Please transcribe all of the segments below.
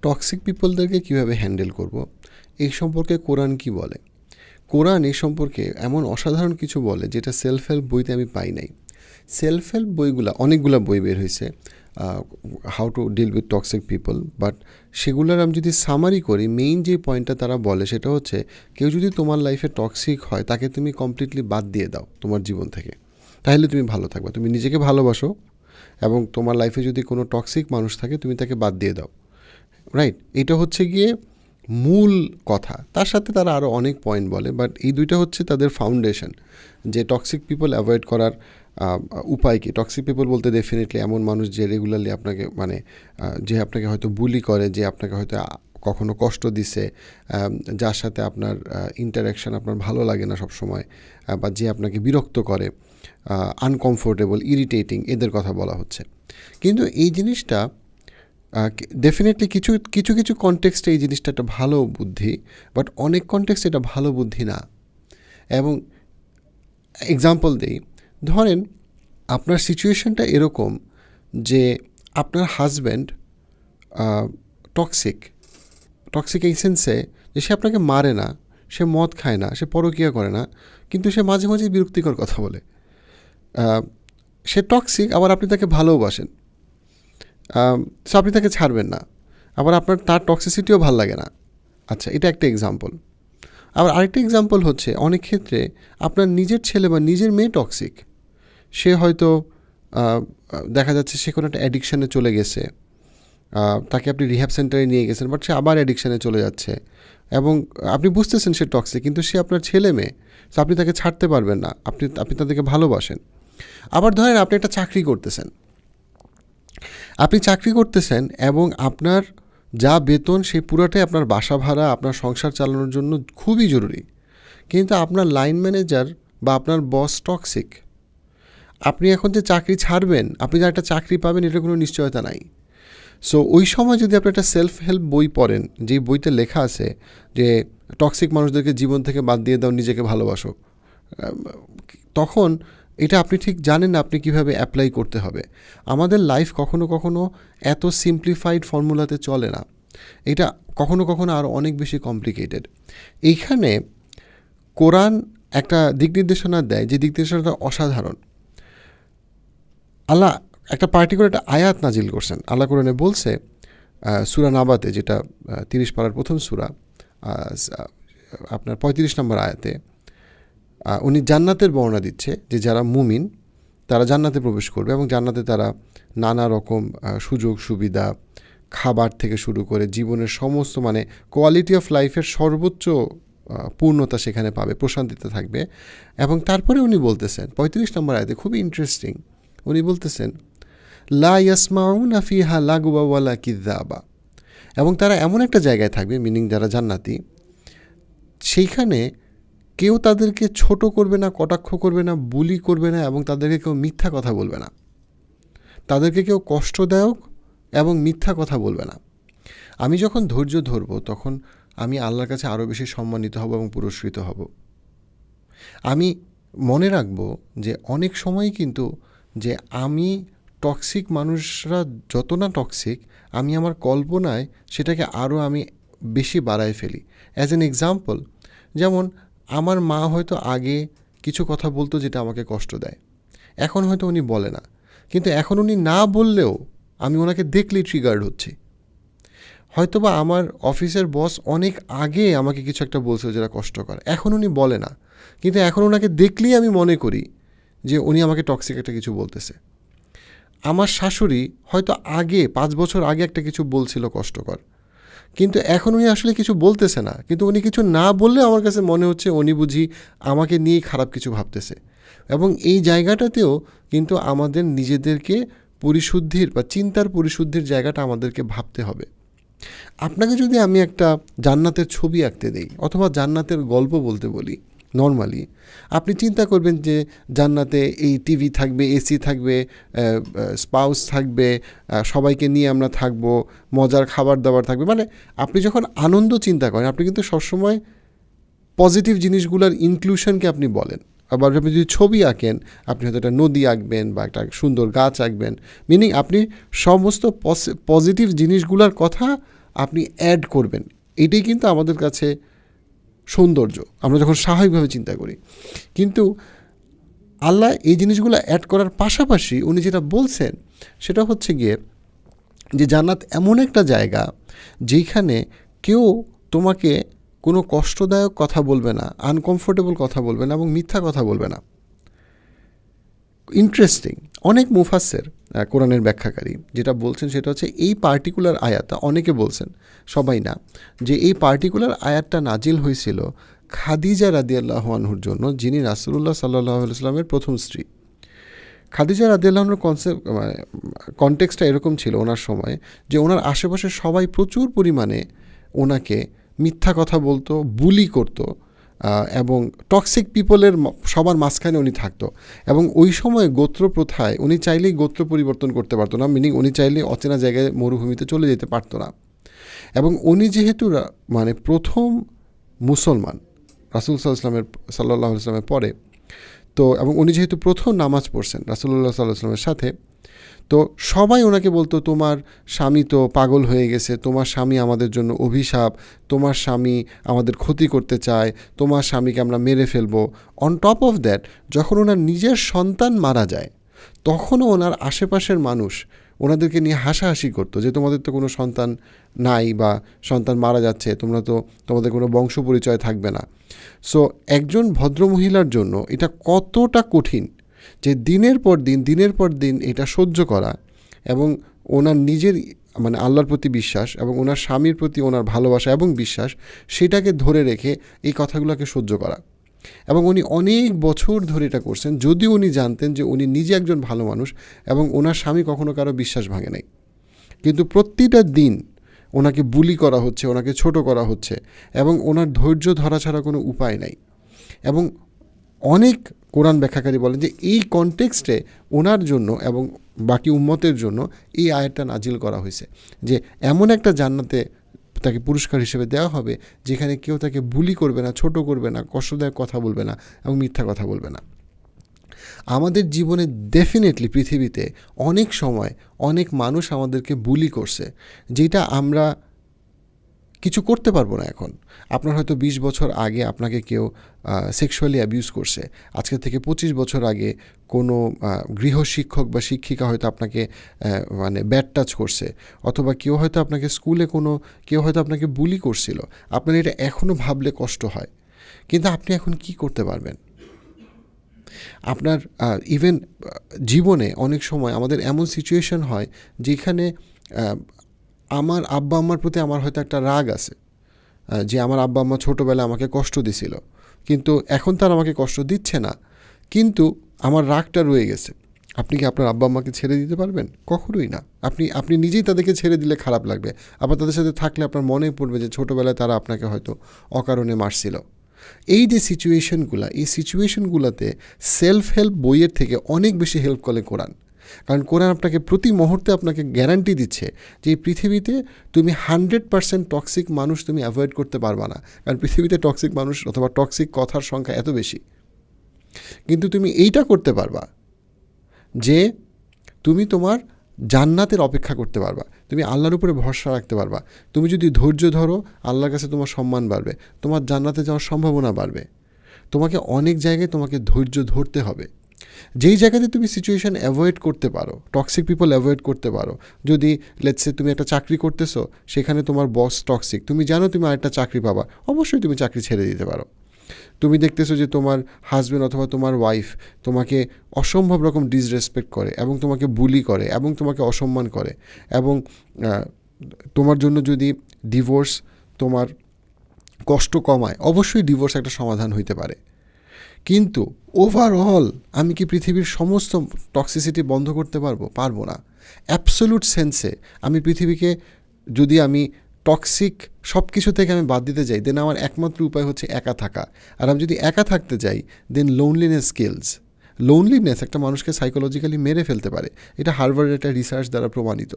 Toxic পিপলদেরকে কীভাবে handle করব, এই সম্পর্কে কোরআন কি বলে? কোরআন এই সম্পর্কে এমন অসাধারণ কিছু বলে যেটা সেলফ হেল্প বইতে আমি পাই নাই। সেলফ হেল্প বইগুলা, অনেকগুলো বই বের হয়েছে how to deal with toxic people, but সেগুলোর আমি যদি সামারি করি, মেইন যে পয়েন্টটা তারা বলে সেটা হচ্ছে, কেউ যদি তোমার লাইফে টক্সিক হয় তাকে তুমি কমপ্লিটলি বাদ দিয়ে দাও তোমার জীবন থেকে, তাহলে তুমি ভালো থাকবে। তুমি নিজেকে ভালোবাসো এবং তোমার লাইফে যদি কোনো টক্সিক মানুষ থাকে তুমি তাকে বাদ দিয়ে দাও, রাইট? এটা হচ্ছে গিয়ে মূল কথা। তার সাথে তারা আরও অনেক পয়েন্ট বলে, বাট এই দুইটা হচ্ছে তাদের ফাউন্ডেশন, যে টক্সিক পিপল অ্যাভয়েড করার উপায় কি। টক্সিক পিপল বলতে ডেফিনেটলি এমন মানুষ যে রেগুলারলি আপনাকে যে আপনাকে হয়তো বুলি করে, যে আপনাকে হয়তো কখনো কষ্ট দিছে, যার সাথে আপনার ইন্টারাকশান আপনার ভালো লাগে না সবসময়, বা যে আপনাকে বিরক্ত করে, আনকমফোর্টেবল, ইরিটেটিং, এদের কথা বলা হচ্ছে। কিন্তু এই জিনিসটা ডেফিনেটলি কিছু কিছু কিছু কনটেক্সটে এই জিনিসটা একটা ভালো বুদ্ধি, বাট অনেক কনটেক্সটে এটা ভালো বুদ্ধি না। এবং এক্সাম্পল দিই, ধরেন আপনার সিচুয়েশনটা এরকম যে আপনার হাজব্যান্ড টক্সিক এই সেন্সে যে সে আপনাকে মারে না, সে মদ খায় না, সে পরকীয়া করে না, কিন্তু সে মাঝে মাঝে বিরক্তিকর কথা বলে। সে টক্সিক, আবার আপনি তাকে ভালোবাসেন, সো আপনি তাকে ছাড়বেন না, আবার আপনার তার টক্সিসিটিও ভাল লাগে না। আচ্ছা, এটা একটা এক্সাম্পল। আবার আরেকটা এক্সাম্পল হচ্ছে, অনেক ক্ষেত্রে আপনার নিজের ছেলে বা নিজের মেয়ে টক্সিক। সে হয়তো দেখা যাচ্ছে সে কোনো একটা অ্যাডিকশানে চলে গেছে, তাকে আপনি রিহ্যাব সেন্টারে নিয়ে গেছেন, বাট সে আবার অ্যাডিকশানে চলে যাচ্ছে এবং আপনি বুঝতেছেন সে টক্সিক, কিন্তু সে আপনার ছেলে মেয়ে, তো আপনি তাকে ছাড়তে পারবেন না, আপনি তাদেরকে ভালোবাসেন। আবার ধরেন আপনি একটা চাকরি করতেছেন এবং আপনার যা বেতন সেই পুরোটাই আপনার বাসা ভাড়া, আপনার সংসার চালানোর জন্য খুবই জরুরি, কিন্তু আপনার লাইন ম্যানেজার বা আপনার বস টক্সিক। আপনি এখন যে চাকরি ছাড়বেন, আপনি যে একটা চাকরি পাবেন, এটার কোনো নিশ্চয়তা নাই। সো ওই সময় যদি আপনি একটা সেলফ হেল্প বই পড়েন, যে বইতে লেখা আছে যে টক্সিক মানুষদেরকে জীবন থেকে বাদ দিয়ে দাও, নিজেকে ভালোবাসো, তখন এটা আপনি ঠিক জানেন না আপনি কীভাবে অ্যাপ্লাই করতে হবে। আমাদের লাইফ কখনো কখনো এত সিম্পলিফাইড ফর্মুলাতে চলে না, এটা কখনো কখনো আরও অনেক বেশি কমপ্লিকেটেড। এইখানে কোরআন একটা দিক নির্দেশনা দেয়, যে দিক নির্দেশনাটা অসাধারণ। আল্লাহ একটা পার্টিকুলার একটা আয়াত নাজিল করছেন। আল্লাহ কোরআনে বলছে সূরা নাবাতে, যেটা 30 পারার প্রথম সূরা, আপনার 35 নম্বর আয়াতে উনি জান্নাতের বর্ণনা দিচ্ছে, যে যারা মুমিন তারা জান্নাতে প্রবেশ করবে এবং জান্নাতে তারা নানা রকম সুযোগ সুবিধা, খাবার থেকে শুরু করে জীবনের সমস্ত কোয়ালিটি অফ লাইফের সর্বোচ্চ পূর্ণতা সেখানে পাবে, প্রশান্তিতে থাকবে। এবং তারপরে উনি বলতেছেন 35 নম্বর আয়াতে, খুবই ইন্টারেস্টিং, উনি বলতেছেন লা ইয়াসমাউনা ফিহা লাগওয়া ওয়ালা কিযাবা, এবং তারা এমন একটা জায়গায় থাকবে, মিনিং যারা জান্নাতি, সেইখানে কেউ তাদেরকে ছোট করবে না, কটাক্ষ করবে না, বুলি করবে না, এবং তাদেরকে কেউ মিথ্যা কথা বলবে না, তাদেরকে কেউ কষ্টদায়ক এবং মিথ্যা কথা বলবে না। আমি যখন ধৈর্য ধরব, তখন আমি আল্লাহর কাছে আরও বেশি সম্মানিত হব এবং পুরস্কৃত হব। আমি মনে রাখব যে অনেক সময় কিন্তু যে আমি টক্সিক মানুষরা যত না টক্সিক, আমি আমার কল্পনায় সেটাকে আরও আমি বেশি বাড়ায় ফেলি। অ্যাজ অ্যান এক্সাম্পল, যেমন আমার মা হয়তো আগে কিছু কথা বলতো যেটা আমাকে কষ্ট দেয়, এখন হয়তো উনি বলে না, কিন্তু এখন উনি না বললেও আমি ওনাকে দেখলেই ট্রিগার্ড হচ্ছি। হয়তোবা আমার অফিসের বস অনেক আগে আমাকে কিছু একটা বলছে যেটা কষ্টকর, এখন উনি বলে না, কিন্তু এখন ওনাকে দেখলেই আমি মনে করি যে উনি আমাকে টক্সিক একটা কিছু বলতেছে। আমার শাশুড়ি হয়তো আগে 5 বছর আগে একটা কিছু বলছিল কষ্টকর, কিন্তু এখন উনি আসলে কিছু বলতেছে না, কিন্তু উনি কিছু না বললে আমার কাছে মনে হচ্ছে উনি বুঝি আমাকে নিয়েই খারাপ কিছু ভাবতেছে। এবং এই জায়গাটাতেও কিন্তু আমাদের নিজেদেরকে পরিশুদ্ধির বা চিন্তার পরিশুদ্ধির জায়গাটা আমাদেরকে ভাবতে হবে। আপনাকে যদি আমি একটা জান্নাতের ছবি আঁকতে দেই অথবা জান্নাতের গল্প বলতে বলি, নর্মালি আপনি চিন্তা করবেন যে জান্নাতে এই টিভি থাকবে, এসি থাকবে, স্পাউস থাকবে, সবাইকে নিয়ে আমরা থাকবো, মজার খাবার দাবার থাকবে। আপনি যখন আনন্দ চিন্তা করেন, আপনি কিন্তু সবসময় পজিটিভ জিনিসগুলোর ইনক্লুশনকে আপনি বলেন। আবার আপনি যদি ছবি আঁকেন, আপনি হয়তো একটা নদী আঁকবেন বা একটা সুন্দর গাছ আঁকবেন, মিনিং আপনি সমস্ত পজিটিভ জিনিসগুলোর কথা আপনি অ্যাড করবেন, এটাই কিন্তু আমাদের কাছে সৌন্দর্য, আমরা যখন স্বাভাবিকভাবে চিন্তা করি। কিন্তু আল্লাহ এই জিনিসগুলো অ্যাড করার পাশাপাশি উনি যেটা বলছেন সেটা হচ্ছে গিয়ে যে জান্নাত এমন একটা জায়গা যেখানে কেউ তোমাকে কোনো কষ্টদায়ক কথা বলবে না, আনকমফোর্টেবল কথা বলবে না এবং মিথ্যা কথা বলবে না। ইন্টারেস্টিং, অনেক মুফাসসির কোরআনের ব্যাখ্যাকারী যেটা বলছেন সেটা হচ্ছে এই পার্টিকুলার আয়াতটা, অনেকে বলছেন, সবাই না, যে এই পার্টিকুলার আয়াতটা নাজিল হয়েছিল খাদিজা রাদিয়াল্লাহু আনহুর জন্য, যিনি রাসূলুল্লাহ সাল্লাল্লাহু আলাইহি ওয়াসাল্লামের প্রথম স্ত্রী। খাদিজা রাদিয়াল্লাহু আনহুর কনটেক্সটটা এরকম ছিল ওনার সময় যে ওনার আশেপাশে সবাই প্রচুর পরিমাণে ওনাকে মিথ্যা কথা বলতো, বুলি করতো, এবং টক্সিক পিপলের সবার মাঝখানে উনি থাকতো। এবং ওই সময় গোত্র প্রথায় উনি চাইলেই গোত্র পরিবর্তন করতে পারতো না, মিনিং উনি চাইলেই অচেনা জায়গায় মরুভূমিতে চলে যেতে পারতো না। এবং উনি যেহেতু মানে প্রথম মুসলমান রাসূল সাল্লাল্লাহু আলাইহি ওয়াসাল্লামের পরে, তো এবং উনি যেহেতু প্রথম নামাজ পড়ছেন রাসূলুল্লাহ সাল্লাল্লাহু আলাইহি ওয়াসাল্লামের সাথে, তো সবাই ওনাকে বলতো তোমার স্বামী তো পাগল হয়ে গেছে, তোমার স্বামী আমাদের জন্য অভিশাপ, তোমার স্বামী আমাদের ক্ষতি করতে চায়, তোমার স্বামীকে আমরা মেরে ফেলবো। অন টপ অফ দ্যাট, যখন ওনার নিজের সন্তান মারা যায় তখনও ওনার আশেপাশের মানুষ ওনাদেরকে নিয়ে হাসাহাসি করতো যে তোমাদের তো কোনো সন্তান নাই বা সন্তান মারা যাচ্ছে, তোমাদের কোনো বংশ পরিচয় থাকবে না। সো একজন ভদ্রমহিলার জন্য এটা কতটা কঠিন যে দিনের পর দিন এটা সহ্য করা, এবং ওনার নিজের মানে আল্লাহর প্রতি বিশ্বাস এবং ওনার স্বামীর প্রতি ওনার ভালোবাসা এবং বিশ্বাস, সেটাকে ধরে রেখে এই কথাগুলোকে সহ্য করা। এবং উনি অনেক বছর ধরে এটা করছেন, যদিও উনি জানতেন যে উনি নিজে একজন ভালো মানুষ এবং ওনার স্বামী কখনো কারো বিশ্বাস ভাঙে নাই। কিন্তু প্রতিটা দিন ওনাকে বুলি করা হচ্ছে, ওনাকে ছোট করা হচ্ছে, এবং ওনার ধৈর্য ধরা ছাড়া কোনো উপায় নাই। এবং অনেক কোরআন ব্যাখ্যাকারী বলেন যে এই কনটেক্সটে ওনার জন্য এবং বাকি উম্মতের জন্য এই আয়াতটা নাজিল করা হয়েছে যে এমন একটা জান্নাতে তাকে পুরস্কার হিসেবে দেওয়া হবে যেখানে কেউ তাকে বুলি করবে না, ছোট করবে না, কষ্টদায়ক কথা বলবে না এবং মিথ্যা কথা বলবে না। আমাদের জীবনে ডেফিনেটলি পৃথিবীতে অনেক সময় অনেক মানুষ আমাদেরকে বুলি করছে, যেটা আমরা কিছু করতে পারবো না এখন। আপনার হয়তো 20 বছর আগে আপনাকে কেউ সেক্সুয়ালি অ্যাবিউজ করছে, আজকে থেকে 25 বছর আগে কোনো গৃহশিক্ষক বা শিক্ষিকা হয়তো আপনাকে মানে ব্যাড টাচ করছে, অথবা কেউ হয়তো আপনাকে স্কুলে কেউ হয়তো আপনাকে বুলি করছিল। আপনার এটা এখনও ভাবলে কষ্ট হয়, কিন্তু আপনি এখন কি করতে পারবেন? আপনার ইভেন জীবনে অনেক সময় আমাদের এমন সিচুয়েশন হয় যেখানে আমার আব্বা আম্মার প্রতি আমার হয়তো একটা রাগ আছে, যে আমার আব্বা আম্মা ছোটোবেলায় আমাকে কষ্ট দিছিল, কিন্তু এখন তার আমাকে কষ্ট দিচ্ছে না, কিন্তু আমার রাগটা রয়ে গেছে। আপনি কি আপনার আব্বা আম্মাকে ছেড়ে দিতে পারবেন? কখনোই না। আপনি নিজেই তাদেরকে ছেড়ে দিলে খারাপ লাগবে, আবার তাদের সাথে থাকলে আপনার মনে পড়বে যে ছোটোবেলায় তারা আপনাকে হয়তো অকারণে মারছিল। এই যে এই সিচুয়েশনগুলোতে সেলফ হেল্প বইয়ের থেকে অনেক বেশি হেল্প করে কোরআন। কারণ কোরআন আপনাকে প্রতি মুহূর্তে আপনাকে গ্যারান্টি দিচ্ছে যে এই পৃথিবীতে তুমি 100% টক্সিক মানুষ তুমি অ্যাভয়েড করতে পারবা না, কারণ পৃথিবীতে টক্সিক মানুষ অথবা টক্সিক কথার সংখ্যা এত বেশি। কিন্তু তুমি এইটা করতে পারবা যে তুমি তোমার জান্নাতের অপেক্ষা করতে পারবা, তুমি আল্লাহর উপরে ভরসা রাখতে পারবা। তুমি যদি ধৈর্য ধরো, আল্লাহর কাছে তোমার সম্মান বাড়বে, তোমার জান্নাতে যাওয়ার সম্ভাবনা বাড়বে। তোমাকে অনেক জায়গায় তোমাকে ধৈর্য ধরতে হবে। যেই জায়গাতে তুমি সিচুয়েশান অ্যাভয়েড করতে পারো, টক্সিক পিপল অ্যাভয়েড করতে পারো, যদি লেটস সে তুমি একটা চাকরি করতেছো, সেখানে তোমার বস টক্সিক, তুমি জানো তুমি আরেকটা চাকরি পাবা, অবশ্যই তুমি চাকরি ছেড়ে দিতে পারো। তুমি দেখতেছো যে তোমার হাজব্যান্ড অথবা তোমার ওয়াইফ তোমাকে অসম্ভব রকম ডিসরেসপেক্ট করে এবং তোমাকে বুলি করে এবং তোমাকে অসম্মান করে, এবং তোমার জন্য যদি ডিভোর্স তোমার কষ্ট কমায়, অবশ্যই ডিভোর্স একটা সমাধান হইতে পারে। কিন্তু ওভারঅল আমি কি পৃথিবীর সমস্ত টক্সিসিটি বন্ধ করতে পারবো না। অ্যাবসোলুট সেন্সে আমি পৃথিবীকে যদি আমি টক্সিক সব কিছু থেকে আমি বাদ দিতে যাই, দেন আমার একমাত্র উপায় হচ্ছে একা থাকা। আর আমি যদি একা থাকতে যাই, দেন লোনলিনেস স্কিলস। লোনলিনেস একটা মানুষকে সাইকোলজিক্যালি মেরে ফেলতে পারে, এটা হার্ভার্ডের একটা রিসার্চ দ্বারা প্রমাণিত।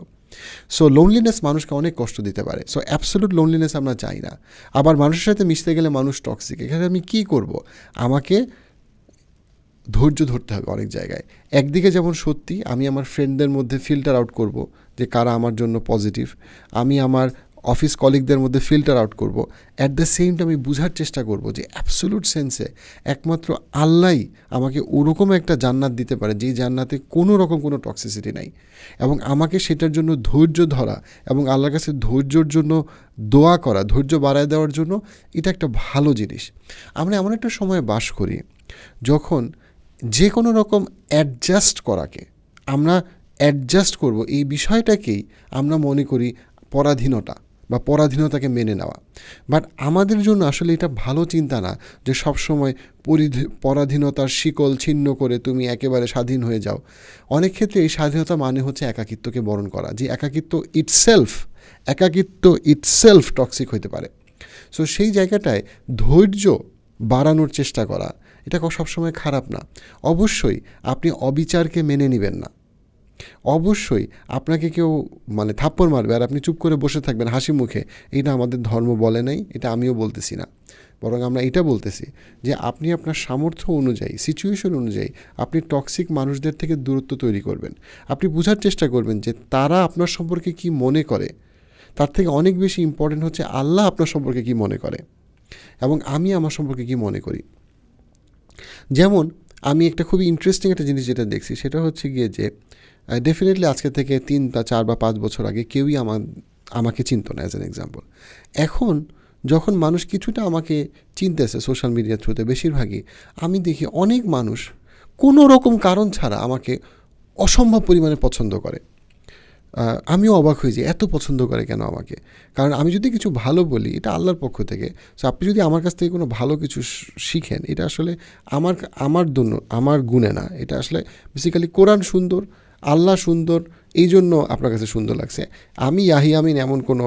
সো লোনলিনেস মানুষকে অনেক কষ্ট দিতে পারে। সো অ্যাবসোলুট লোনলিনেস আমরা চাই না। আবার মানুষের সাথে মিশতে গেলে মানুষ টক্সিক, এখানে আমি কী করব? আমাকে ধৈর্য ধরতে হবে অনেক জায়গায়। একদিকে যেমন সত্যি আমি আমার ফ্রেন্ডদের মধ্যে ফিল্টার আউট করব যে কারা আমার জন্য পজিটিভ, আমি আমার অফিস কলিগদের মধ্যে ফিল্টার আউট করব। অ্যাট দ্য সেম টাইম আমি বোঝার চেষ্টা করব যে অ্যাবসোলুট সেন্সে একমাত্র আল্লাহই আমাকে ওরকম একটা জান্নাত দিতে পারে যেই জান্নাতে কোনো রকম কোনো টক্সিসিটি নাই, এবং আমাকে সেটার জন্য ধৈর্য ধরা এবং আল্লাহর কাছে ধৈর্যর জন্য দোয়া করা, ধৈর্য বাড়ায় দেওয়ার জন্য, এটা একটা ভালো জিনিস। আমরা এমন একটা সময় বাস করি যখন যে কোনো রকম অ্যাডজাস্ট করাকে, আমরা অ্যাডজাস্ট করব এই বিষয়টাকেই আমরা মনে করি পরাধীনতা বা পরাধীনতাকে মেনে নেওয়া। বাট আমাদের জন্য আসলে এটা ভালো চিন্তা না যে সবসময় পরাধীনতার শিকল ছিন্ন করে তুমি একেবারে স্বাধীন হয়ে যাও। অনেক ক্ষেত্রে এই স্বাধীনতা মানে হচ্ছে একাকিত্বকে বরণ করা, যে একাকিত্ব ইটসেলফ টক্সিক হতে পারে। সো সেই জায়গাটায় ধৈর্য বাড়ানোর চেষ্টা করা, এটা সবসময় খারাপ না। অবশ্যই আপনি অবিচারকে মেনে নেবেন না, অবশ্যই আপনাকে কেউ থাপ্পড় মারবে আর আপনি চুপ করে বসে থাকবেন হাসি মুখে, এটা আমাদের ধর্ম বলে নাই, এটা আমিও বলতেছি না। বরং আমরা এটা বলতেছি যে আপনি আপনার সামর্থ্য অনুযায়ী, সিচুয়েশন অনুযায়ী আপনি টক্সিক মানুষদের থেকে দূরত্ব তৈরি করবেন। আপনি বোঝার চেষ্টা করবেন যে তারা আপনার সম্পর্কে কি মনে করে, তার থেকে অনেক বেশি ইম্পর্টেন্ট হচ্ছে আল্লাহ আপনার সম্পর্কে কি মনে করে এবং আমি আমার সম্পর্কে কি মনে করি। যেমন আমি একটা খুবই ইন্টারেস্টিং একটা জিনিস যেটা দেখছি, সেটা হচ্ছে গিয়ে যে ডেফিনেটলি আজকে থেকে 3 বা 4 বা 5 বছর আগে কেউই আমাকে চিনত না, অ্যাজ অ্যান এক্সাম্পল। এখন যখন মানুষ কিছুটা আমাকে চিনতেছে সোশ্যাল মিডিয়ার থ্রুতে, বেশিরভাগই আমি দেখি অনেক মানুষ কোনো রকম কারণ ছাড়া আমাকে অসম্ভব পরিমাণে পছন্দ করে। আমিও অবাক হয়ে যাই এত পছন্দ করে কেন আমাকে। কারণ আমি যদি কিছু ভালো বলি, এটা আল্লাহর পক্ষ থেকে। সো আপনি যদি আমার কাছ থেকে কোনো ভালো কিছু শিখেন, এটা আসলে আমার গুণে না, এটা আসলে বেসিক্যালি কোরআন সুন্দর, আল্লাহ সুন্দর, এই জন্য আপনার কাছে সুন্দর লাগছে। আমি আমিন এমন কোনো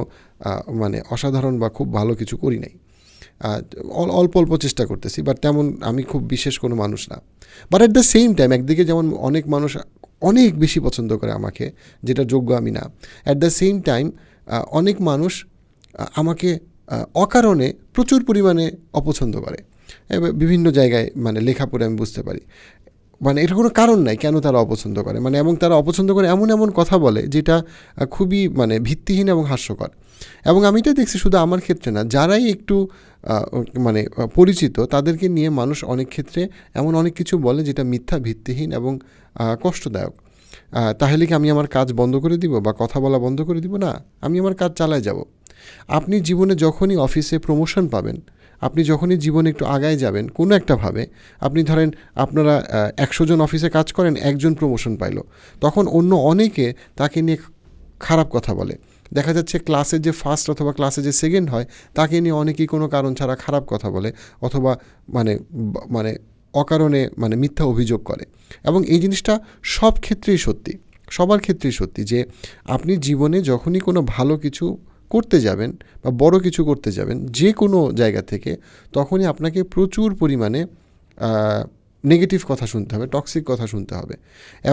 অসাধারণ বা খুব ভালো কিছু করি নাই, অল্প অল্প চেষ্টা করতেছি, বাট তেমন আমি খুব বিশেষ কোনো মানুষ না। But at the same time একদিকে যেমন অনেক মানুষ অনেক বেশি পছন্দ করে আমাকে, যেটা যোগ্য আমি না, অ্যাট দ্য সেম টাইম অনেক মানুষ আমাকে অকারণে প্রচুর পরিমাণে অপছন্দ করে। বিভিন্ন জায়গায় লেখা পড়ে আমি বুঝতে পারি এটার কোনো কারণ নাই কেন তারা অপছন্দ করে, এবং তারা অপছন্দ করে এমন এমন কথা বলে যেটা খুবই ভিত্তিহীন এবং হাস্যকর। এবং আমি এটা দেখছি শুধু আমার ক্ষেত্রে না, যারাই একটু পরিচিত তাদেরকে নিয়ে মানুষ অনেক ক্ষেত্রে এমন অনেক কিছু বলে যেটা মিথ্যা, ভিত্তিহীন এবং কষ্টদায়ক। তাহলে কি আমি আমার কাজ বন্ধ করে দিব বা কথা বলা বন্ধ করে দিব? না, আমি আমার কাজ চালায় যাব। আপনি জীবনে যখনই অফিসে প্রমোশন পাবেন, আপনি যখনই জীবনে একটু আগায় যাবেন কোনো একটাভাবে, আপনি ধরেন আপনারা 100 জন অফিসে কাজ করেন, একজন প্রমোশন পাইল, তখন অন্য অনেকে তাকে নিয়ে খারাপ কথা বলে। দেখা যাচ্ছে ক্লাসে যে ফার্স্ট অথবা ক্লাসে যে সেকেন্ড হয় তাকে নিয়ে অনেকেই কোনো কারণ ছাড়া খারাপ কথা বলে অথবা অকারণে মিথ্যা অভিযোগ করে। এবং এই জিনিসটা সব ক্ষেত্রেই সত্যি, সবার ক্ষেত্রেই সত্যি যে আপনি জীবনে যখনই কোনো ভালো কিছু করতে যাবেন বা বড় কিছু করতে যাবেন যে কোনো জায়গা থেকে, তখনই আপনাকে প্রচুর পরিমাণে নেগেটিভ কথা শুনতে হবে, টক্সিক কথা শুনতে হবে।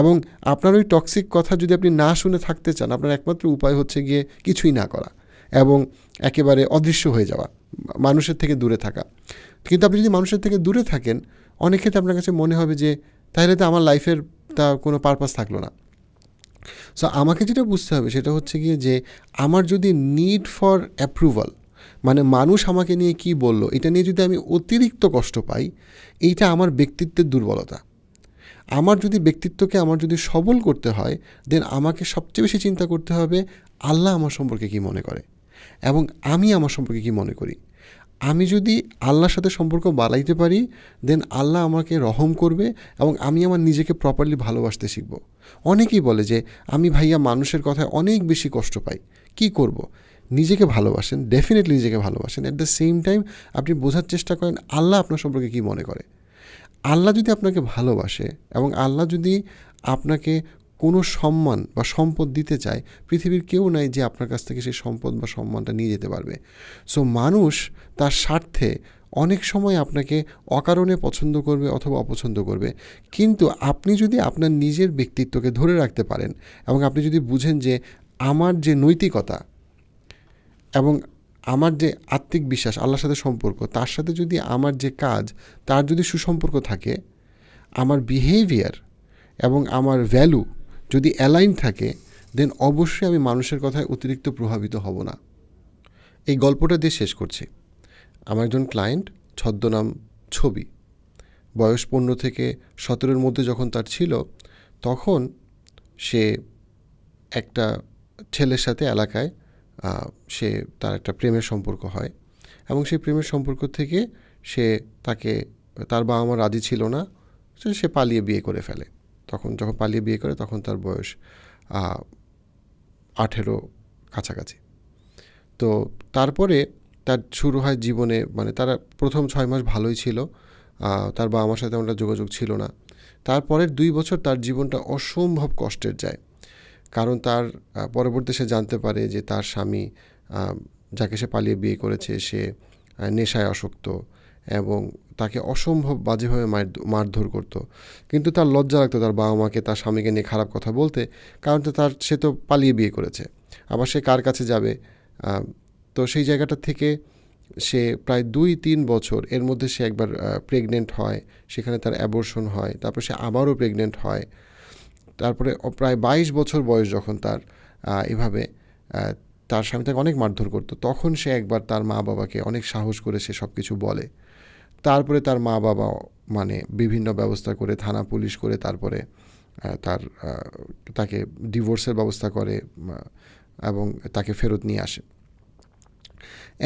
এবং আপনার ওই টক্সিক কথা যদি আপনি না শুনে থাকতে চান, আপনার একমাত্র উপায় হচ্ছে গিয়ে কিছুই না করা এবং একেবারে অদৃশ্য হয়ে যাওয়া, মানুষের থেকে দূরে থাকা। কিন্তু আপনি যদি মানুষের থেকে দূরে থাকেন, অনেক ক্ষেত্রে আপনার কাছে মনে হবে যে তাহলে তো আমার লাইফের তা কোনো পারপাস থাকলো না। সো আমাকে যেটা বুঝতে হবে সেটা হচ্ছে গিয়ে যে আমার যদি নিড ফর অ্যাপ্রুভাল, মানুষ আমাকে নিয়ে কি বললো, এটা নিয়ে যদি আমি অতিরিক্ত কষ্ট পাই, এইটা আমার ব্যক্তিত্বের দুর্বলতা। আমার যদি সবল করতে হয়, দেন আমাকে সবচেয়ে বেশি চিন্তা করতে হবে আল্লাহ আমার সম্পর্কে কি মনে করে এবং আমি আমার সম্পর্কে কি মনে করি। আমি যদি আল্লাহর সাথে সম্পর্ক বাড়াইতে পারি, দেন আল্লাহ আমাকে রহম করবে এবং আমি আমার নিজেকে প্রপারলি ভালোবাসতে শিখব। অনেকেই বলে যে আমি ভাইয়া মানুষের কথায় অনেক বেশি কষ্ট পাই, কি করব? নিজেকে ভালোবাসেন, ডেফিনেটলি নিজেকে ভালোবাসেন। অ্যাট দ্য সেম টাইম আপনি বোঝার চেষ্টা করেন আল্লাহ আপনার সম্পর্কে কী মনে করে। আল্লাহ যদি আপনাকে ভালোবাসে এবং আল্লাহ যদি আপনাকে কোনো সম্মান বা সম্পদ দিতে চায়, পৃথিবীর কেউ নাই যে আপনার কাছ থেকে সেই সম্পদ বা সম্মানটা নিয়ে যেতে পারবে। সো মানুষ তার স্বার্থে অনেক সময় আপনাকে অকারণে পছন্দ করবে অথবা অপছন্দ করবে। কিন্তু আপনি যদি আপনার নিজের ব্যক্তিত্বকে ধরে রাখতে পারেন এবং আপনি যদি বুঝেন যে আমার যে নৈতিকতা এবং আমার যে আত্মিক বিশ্বাস, আল্লাহর সাথে সম্পর্ক, তার সাথে যদি আমার যে কাজ তার যদি সুসম্পর্ক থাকে, আমার বিহেভিয়ার এবং আমার ভ্যালু যদি অ্যালাইন থাকে, দেন অবশ্যই আমি মানুষের কথায় অতিরিক্ত প্রভাবিত হব না। এই গল্পটা দিয়ে শেষ করছি। আমার একজন ক্লায়েন্ট, ছদ্মনাম ছবি, বয়স 15 থেকে 17-র মধ্যে যখন তার ছিল, তখন সে একটা ছেলের সাথে এলাকায় সে তার একটা প্রেমের সম্পর্ক হয়, এবং সেই প্রেমের সম্পর্ক থেকে তার বাবা মা রাজি ছিল না, সে পালিয়ে বিয়ে করে ফেলে। যখন পালিয়ে বিয়ে করে তখন তার বয়স 18 কাছাকাছি। তো তারপরে তার শুরু হয় জীবনে, মানে তারা প্রথম 6 মাস ভালোই ছিল, তার বাবা মার সাথে আমরা যোগাযোগ ছিল না। তারপরের 2 বছর তার জীবনটা অসম্ভব কষ্টের যায়, কারণ তার পরবর্তী সে জানতে পারে যে তার স্বামী, যাকে সে পালিয়ে বিয়ে করেছে, সে নেশায় আসক্ত এবং তাকে অসম্ভব বাজেভাবে মারধর করতো। কিন্তু তার লজ্জা লাগতো তার বাবা মাকে তার স্বামীকে নিয়ে খারাপ কথা বলতে, কারণ সে তো পালিয়ে বিয়ে করেছে, আবার সে কার কাছে যাবে। তো সেই জায়গাটা থেকে সে প্রায় 2-3 বছর, এর মধ্যে সে একবার প্রেগনেন্ট হয়, সেখানে তার অ্যাবর্শন হয়, তারপর সে আবারও প্রেগনেন্ট হয়। তারপরে প্রায় 22 বছর বয়স যখন তার, এভাবে তার স্বামী তাকে অনেক মারধর করতো, তখন সে একবার তার মা বাবাকে অনেক সাহস করে সে সব কিছু বলে। তারপরে তার মা বাবা মানে বিভিন্ন ব্যবস্থা করে, থানা পুলিশ করে, তারপরে তাকে ডিভোর্সের ব্যবস্থা করে এবং তাকে ফেরত নিয়ে আসে।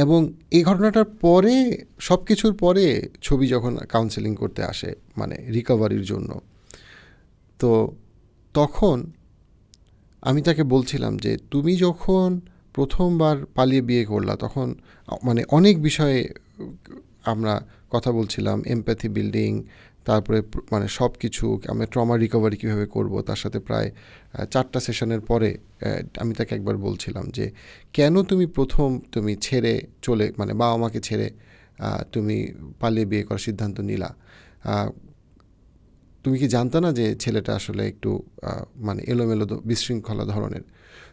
এবং এই ঘটনাটার পরে, সব কিছুর পরে ছবি যখন কাউন্সেলিং করতে আসে, মানে রিকভারির জন্য, তো তখন আমি তাকে বলছিলাম যে তুমি যখন প্রথমবার পালিয়ে বিয়ে করলা, তখন মানে অনেক বিষয়ে আমরা কথা বলছিলাম, এমপ্যাথি বিল্ডিং, তারপরে মানে সব কিছু, আমরা ট্রমা রিকভারি কীভাবে করব, তার সাথে প্রায় 4টা সেশনের পরে আমি তাকে একবার বলছিলাম যে কেন তুমি ছেড়ে চলে, মানে বাবা মাকে ছেড়ে তুমি পালিয়ে বিয়ে করার সিদ্ধান্ত নিলা? তুমি কি জানতো না যে ছেলেটা আসলে একটু মানে এলোমেলো বিশৃঙ্খলা ধরনের?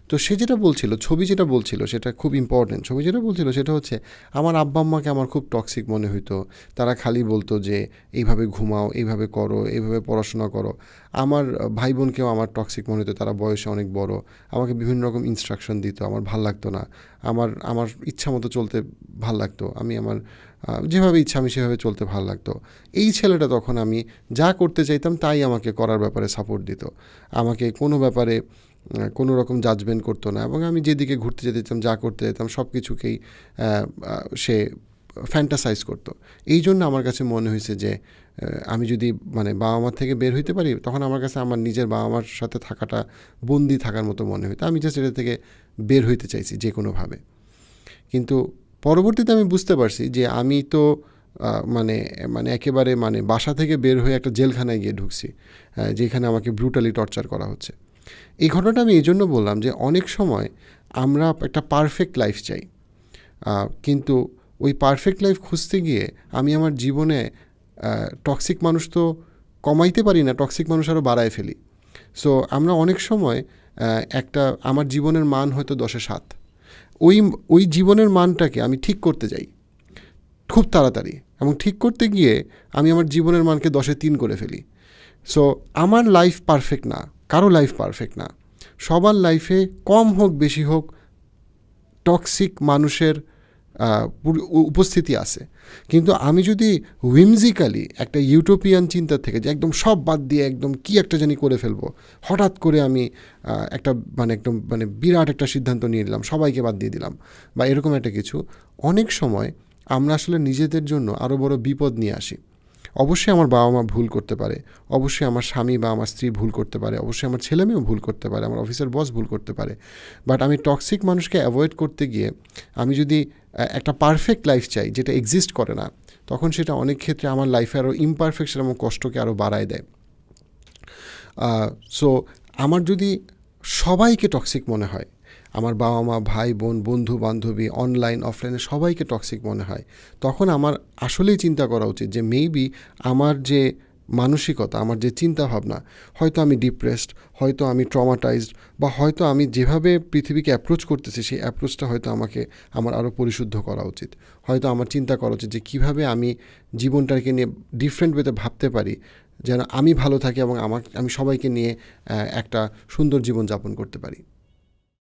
তো সে যেটা বলছিল, ছবি যেটা বলছিল সেটা খুব ইম্পর্টেন্ট। ছবি যেটা বলছিল সেটা হচ্ছে, আমার আব্বা আম্মাকে আমার খুব টক্সিক মনে হইতো। তারা খালি বলতো যে এইভাবে ঘুমাও, এইভাবে করো, এইভাবে পড়াশোনা করো। আমার ভাই বোনকেও আমার টক্সিক মনে হতো, তারা বয়সে অনেক বড়, আমাকে বিভিন্ন রকম ইনস্ট্রাকশন দিত, আমার ভাল লাগতো না। আমার ইচ্ছা মতো চলতে ভাল লাগতো, আমার যেভাবে ইচ্ছা আমি সেভাবে চলতে ভাল লাগতো। এই ছেলেটা তখন আমি যা করতে চাইতাম তাই আমাকে করার ব্যাপারে সাপোর্ট দিত, আমাকে কোনো ব্যাপারে কোনো রকম জাজমেন্ট করতো না, এবং আমি যেদিকে ঘুরতে যেতে চাইতাম, যা করতে যেতাম, সব কিছুকেই সে ফ্যান্টাসাইজ করতো। এই জন্য আমার কাছে মনে হয়েছে যে আমি যদি মানে বাবা মার থেকে বের হইতে পারি, তখন আমার কাছে আমার নিজের বাবা মার সাথে থাকাটা বন্দি থাকার মতো মনে হইতো। আমি জাস্ট এটা থেকে বের হইতে চাইছি যে কোনোভাবে। কিন্তু পরবর্তীতে আমি বুঝতে পারছি যে আমি তো মানে একেবারে মানে বাসা থেকে বের হয়ে একটা জেলখানায় গিয়ে ঢুকছি, যেখানে আমাকে ব্রুটালি টর্চার করা হচ্ছে। এই ঘটনাটা আমি এই জন্য বললাম যে অনেক সময় আমরা একটা পারফেক্ট লাইফ চাই, কিন্তু ওই পারফেক্ট লাইফ খুঁজতে গিয়ে আমি আমার জীবনে টক্সিক মানুষ তো কমাইতে পারি না, টক্সিক মানুষ আরও বাড়ায় ফেলি। সো আমরা অনেক সময় আমার জীবনের মান হয়তো 10-এ 7, ওই জীবনের মানটাকে আমি ঠিক করতে যাই খুব তাড়াতাড়ি, এবং ঠিক করতে গিয়ে আমি আমার জীবনের মানকে 10-এ 3 করে ফেলি। সো আমার লাইফ পারফেক্ট না, কারো লাইফ পারফেক্ট না। সবার লাইফে কম হোক বেশি হোক টক্সিক মানুষের উপস্থিতি আছে। কিন্তু আমি যদি হুইমজিক্যালি একটা ইউটোপিয়ান চিন্তা থেকে যে একদম সব বাদ দিয়ে একদম কি একটা জানি করে ফেলবো, হঠাৎ করে আমি একদম বিরাট একটা সিদ্ধান্ত নিয়ে নিলাম, সবাইকে বাদ দিয়ে দিলাম বা এরকম একটা কিছু, অনেক সময় আমরা আসলে নিজেদের জন্য আরও বড় বিপদ নিয়ে আসি। অবশ্যই আমার বাবা মা ভুল করতে পারে, অবশ্যই আমার স্বামী বা আমার স্ত্রী ভুল করতে পারে, অবশ্যই আমার ছেলেমেয়েও ভুল করতে পারে, আমার অফিসের বস ভুল করতে পারে। বাট আমি টক্সিক মানুষকে অ্যাভয়েড করতে গিয়ে আমি যদি একটা পারফেক্ট লাইফ চাই যেটা এক্সিস্ট করে না, তখন সেটা অনেক ক্ষেত্রে আমার লাইফে আরও ইমপারফেকশন এবং কষ্টকে আরও বাড়ায় দেয়। সো আমার যদি সবাইকে টক্সিক মনে হয়, আমার বাবা মা, ভাই বোন, বন্ধু বান্ধবী, অনলাইন অফলাইনে সবাইকে টক্সিক মনে হয়, তখন আমার আসলেই চিন্তা করা উচিত যে মেবি আমার যে মানসিকতা, আমার যে চিন্তা ভাবনা, হয়তো আমি ডিপ্রেসড, হয়তো আমি ট্রমাটাইজড, বা হয়তো আমি যেভাবে পৃথিবীকে অ্যাপ্রোচ করতেছি সেই অ্যাপ্রোচটা হয়তো আমার আরও পরিশুদ্ধ করা উচিত। হয়তো আমার চিন্তা করা উচিত যে কীভাবে আমি জীবনটাকে নিয়ে ডিফারেন্ট ওয়েতে ভাবতে পারি, যেন আমি ভালো থাকি এবং আমি সবাইকে নিয়ে একটা সুন্দর জীবন যাপন করতে পারি।